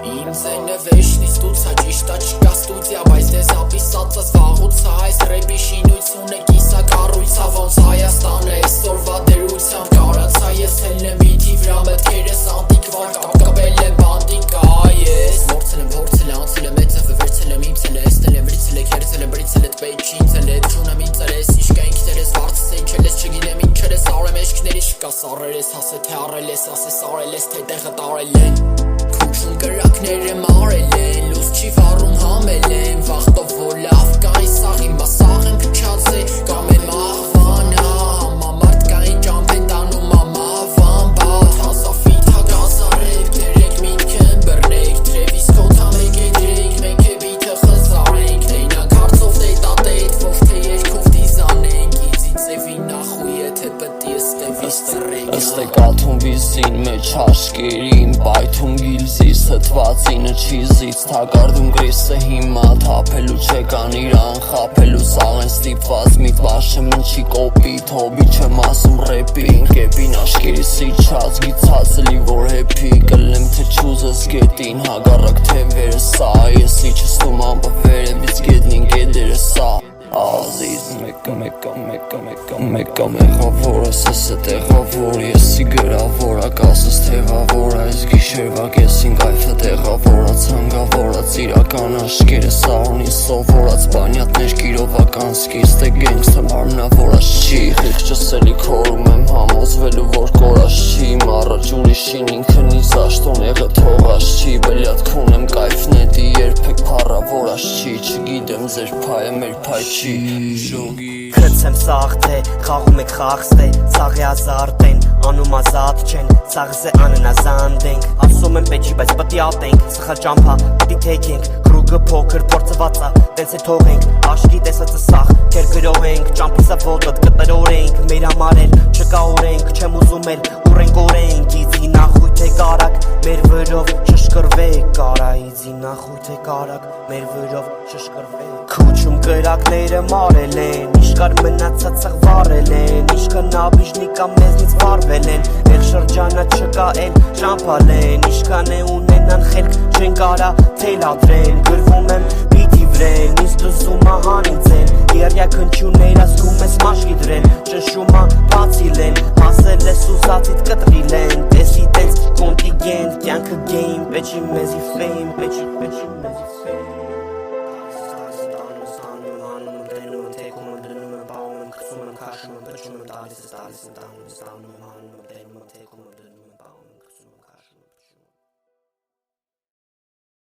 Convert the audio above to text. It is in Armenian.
Իմ ձայնը վերջնից տուց է ճիշտա չկա ստուդիա Բայց դեզ ապիսացած վաղուց է այս ռեպի շինությունը կիսա կառույցա Ոնց Հայաստանը այսօրվա դերությամբ կարացա Ես հելնեմ իդի վրա մտքերս անտիկվար կապկապել եմ բանդիկա Ես փորձել եմ անցել եմ էծևը վերցել եմ իմ ցելը Էստել եմ վրիցել է քերցել եմ բրիցել էդ պեյջ ինձել է Դրունեմ ինձել ես ինչ կա ինքներ ես վարձս է ինչել ես չգիտեմ ինչեր ես արեմ էշքների շկա սարեր ես հասե թե առել ես ասես արել ես թե տեղը տարել են Քուչում կրակները մարել են լուս չի վառում համել են Վախտով որ լավ կա այս սաղ իմ սաղ եմ փչած է կամ եմ աղվանա Համամարդ կային ճամփ են տանում ամավան բատ Հասաֆիտ հագազարեք դերեք միտքն բռնեք Թրևիս կոթա մեկ է դրեք մենք է բիթը խզարենք Նեյնակ հարցով դետատետ ով թե երկով դիզանենք Իձի ծևի նախույ է թե պտի ըստևիս ծրենք Ըստեք աթում վիզին մեջ հաշկերին Բայթում գիլզիս հտվածինը չիզից Թագարդում գրիսը հիմա թապելու չեկան իրան խապելու Սաղ են ստիպված միտված չմնչի կոպիտ Հոբի չեմ ասում ռեպին Կեպին աշկերիս իչած գիցածելի որ հեպի Կլեմ թե չուզես գետին հագարակ թե վերը սա Ես իչստում ամպը վերևից գետնին գեդերը սա Ազիզ մեկը մեղավորս ես է տեղավոր Եսի գրավորա կասս թեղավոր Այս գիշերվա կեսին կայֆը տեղավորա Ցանգավորած իրական աշկերը սաղունին սովորած Բանյատներ գիրովական սկիզտ է գենգստը մարմնավորած չի Խիղճս էլի քորում եմ համոզվելու որ կորած չի Մառաջ ուրիշին ինքնից աշտոն եղը թողած չի Բելյատք ունեմ կայֆն էդի երբեք փառավորած չի Չգիտեմ ձեր փայը մեր փայ չի Քրծեմ սաղ թե խաղում եք խաղստե Սաղի ազարտ են անում ազատ չեն Սաղս է աննազանդ ենք Ասում եմ պեջի բայց պտի ատենք Սխա ճամփա պտի թեքենք Կրուգը փոքր փորձվածա տենց է թողենք Աշկի տեսածը սաղ քեր գրող ենք Ճամփիսա ոտդ կտրորենք Մեր համար էլ չկա օրենք Չեմ ուզում էլ ուրենք օրենք Իձի նախույթ է կարակ մեր վրով շշկրվեք Կարա իձի նախույթ է կարակ մեր վրով շշկրվեք Քուչում կրակները մարել են Իշկար մնացածը վառել են Իշկան աբիժնիկա մեզնից վարվել են Եղ շրջանը չկա էլ ճամփալ են Իշկան է ունենան խելք չեն կարա թելադրեն Գրվում եմ պիտի վրեն Ինձ լզումա հանիցեն Երյակ հնչյուններ ասկում ես մաշկի դրեն Ճնշումա բացիլ են Հասել ես ուզածիտ կտրիլ են Տեսի տենց կոնտիգենտ Կյանքը գեյմ Պեչի մեզի ֆեյմ Պեչի մեզի ֆեյմ Քաշում եմ, փչում եմ, տալիս եմ, տանում եմ, տանում եմ, հանում եմ, դենում եմ, թեքում